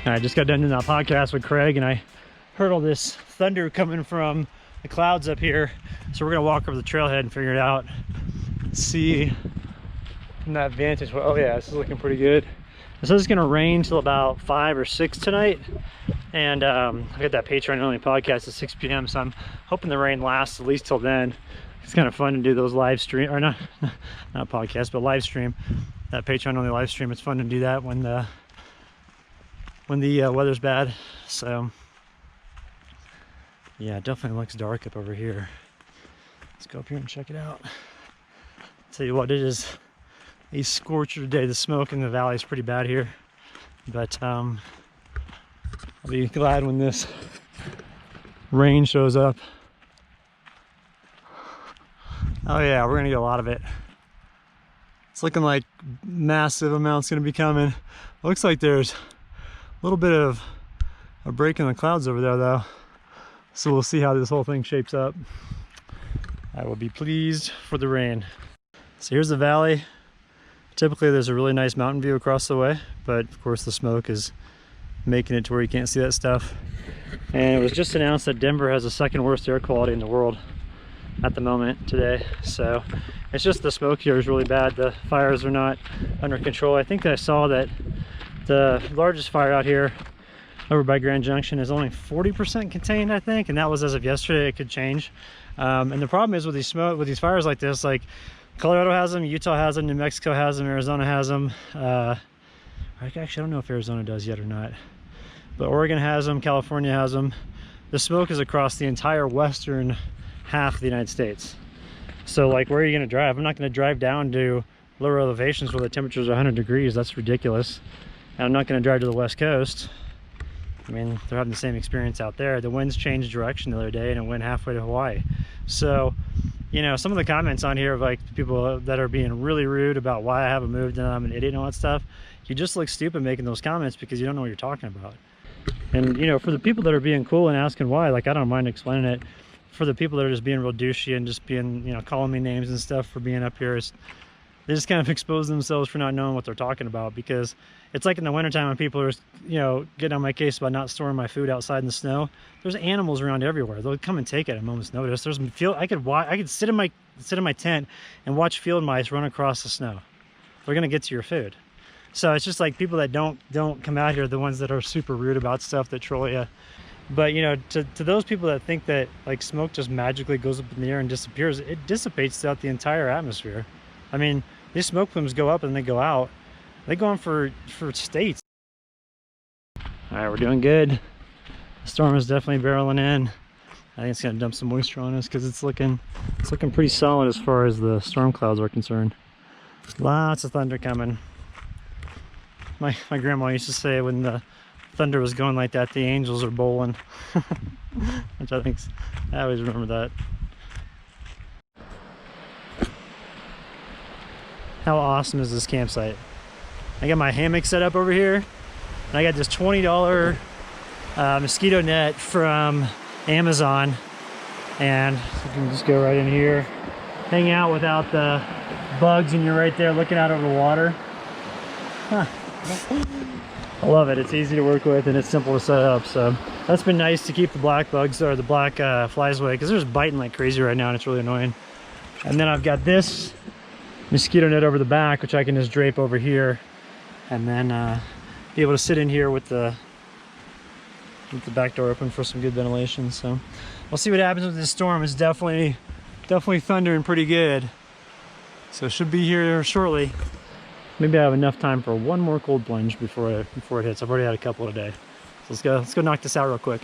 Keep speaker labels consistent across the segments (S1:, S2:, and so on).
S1: I just got done doing that podcast with Craig, and I heard all this thunder coming from the clouds up here. So we're gonna walk over the trailhead and figure it out. See from that vantage point. Oh yeah, this is looking pretty good. It says it's gonna rain till about 5 or 6 tonight, and I got that Patreon only podcast at 6 p.m. so I'm hoping the rain lasts at least till then. It's kind of fun to do those live stream, or not podcast, but live stream. That Patreon only live stream. It's fun to do that when the weather's bad. So yeah, it definitely looks dark up over here. Let's go up here and check it out. Tell you what, it is a scorcher day. The smoke in the valley is pretty bad here, but I'll be glad when this rain shows up. Oh yeah, we're gonna get a lot of it. It's looking like massive amounts gonna be coming. Looks like there's a little bit of a break in the clouds over there though, so we'll see how this whole thing shapes up. I will be pleased for the rain. So here's the valley. Typically there's a really nice mountain view across the way, but of course the smoke is making it to where you can't see that stuff. And it was just announced that Denver has the second worst air quality in the world at the moment today. So it's just the smoke here is really bad. The fires are not under control. I think I saw that the largest fire out here over by Grand Junction is only 40% contained, I think, and that was as of yesterday. It could change. And the problem is with these fires like this, like Colorado has them, Utah has them, New Mexico has them, Arizona has them. Actually, I don't know if Arizona does yet or not, but Oregon has them, California has them. The smoke is across the entire western half of the United States. So like, where are you going to drive? I'm not going to drive down to lower elevations where the temperatures are 100 degrees. That's ridiculous. And I'm not going to drive to the west coast. I mean, they're having the same experience out there. The winds changed direction the other day and it went halfway to Hawaii. So, you know, some of the comments on here of like people that are being really rude about why I haven't moved and I'm an idiot and all that stuff, you just look stupid making those comments because you don't know what you're talking about. And, you know, for the people that are being cool and asking why, like, I don't mind explaining it. For the people that are just being real douchey and just being, you know, calling me names and stuff for being up here, they just kind of expose themselves for not knowing what they're talking about. Because it's like in the wintertime when people are, you know, getting on my case about not storing my food outside in the snow. There's animals around everywhere. They'll come and take it at a moment's notice. I could sit in my tent and watch field mice run across the snow. They're gonna get to your food. So it's just like people that don't come out here are the ones that are super rude about stuff, that troll you. But, you know, to those people that think that like smoke just magically goes up in the air and disappears, it dissipates throughout the entire atmosphere. I mean, these smoke plumes go up and they go out. They go on for states. All right, we're doing good. The storm is definitely barreling in. I think it's gonna dump some moisture on us because it's looking pretty solid as far as the storm clouds are concerned. Lots of thunder coming. My grandma used to say when the thunder was going like that, the angels are bowling. Which I always remember that. How awesome is this campsite? I got my hammock set up over here, and I got this $20 mosquito net from Amazon, and you can just go right in here, hang out without the bugs, and you're right there looking out over the water. Huh. I love it. It's easy to work with and it's simple to set up. So that's been nice to keep the black bugs or the black flies away, because they're just biting like crazy right now and it's really annoying. And then I've got this mosquito net over the back, which I can just drape over here and then be able to sit in here with the back door open for some good ventilation. So we'll see what happens with this storm. It's definitely thundering pretty good. So it should be here shortly. Maybe I have enough time for one more cold plunge before it hits. I've already had a couple today. So let's go knock this out real quick.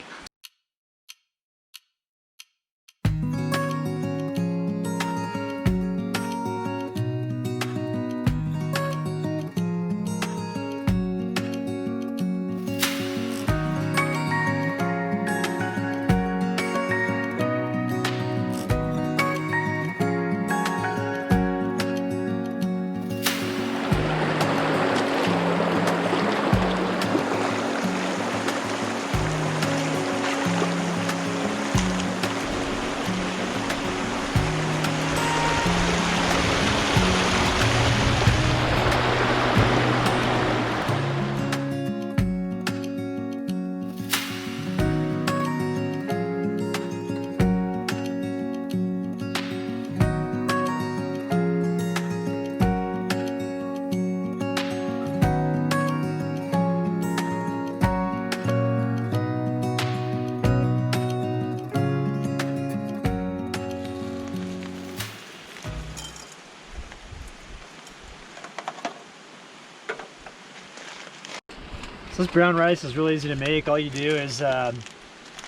S1: So this brown rice is really easy to make. All you do is, I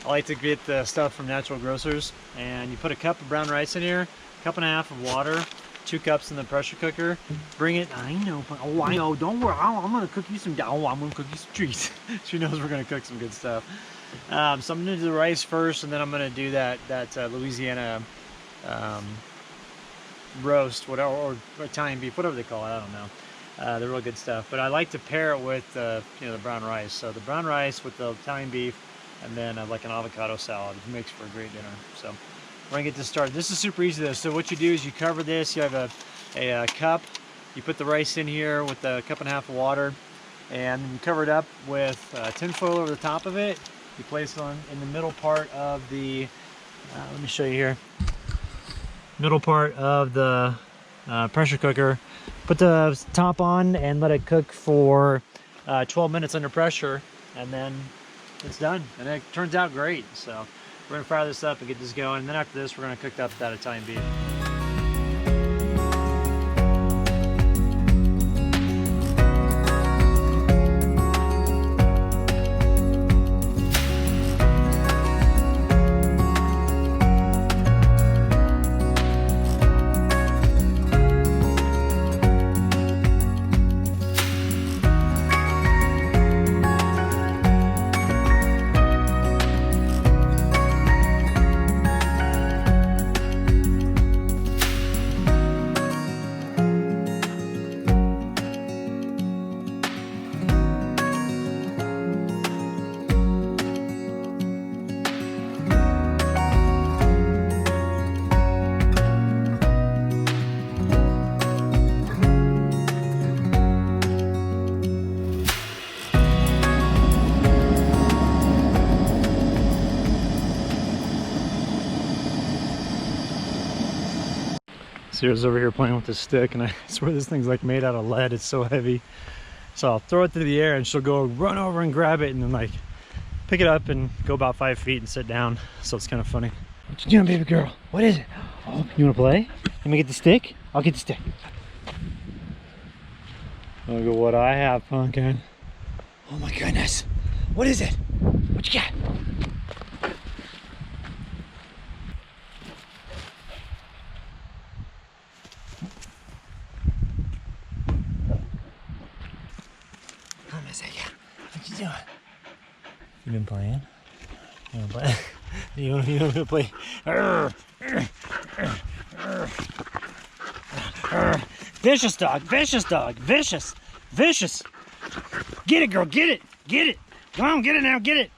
S1: like to get the stuff from natural grocers, and you put a cup of brown rice in here, a cup and a half of water, 2 cups in the pressure cooker. Bring it. I know. Oh, I know. Don't worry. I'm gonna cook you some. Oh, I'm gonna cook you some treats. She knows we're gonna cook some good stuff. So I'm gonna do the rice first, and then I'm gonna do that Louisiana roast, whatever, or Italian beef, whatever they call it. I don't know. They're real good stuff. But I like to pair it with the brown rice. So the brown rice with the Italian beef, and then like an avocado salad. It makes for a great dinner. So we're gonna get this started. This is super easy though. So what you do is you cover this. You have a cup. You put the rice in here with a cup and a half of water, and you cover it up with tin foil over the top of it. You place it in the middle part of the. Let me show you here. Middle part of the pressure cooker. Put the top on and let it cook for 12 minutes under pressure, and then it's done. And it turns out great. So we're gonna fire this up and get this going. And then after this, we're gonna cook up that Italian beef. Sierra's over here playing with this stick, and I swear this thing's like made out of lead. It's so heavy. So I'll throw it through the air and she'll go run over and grab it and then like pick it up and go about 5 feet and sit down. So it's kind of funny. What you doing, baby girl? What is it? Oh, you wanna play? Let me get the stick? I'll get the stick. Look at what I have, pumpkin. Oh my goodness. What is it? What you got? What you doing? You been playing? You wanna play? You wanna play? Vicious dog, vicious dog, vicious, vicious. Get it, girl, get it, get it. Come on, get it now, get it.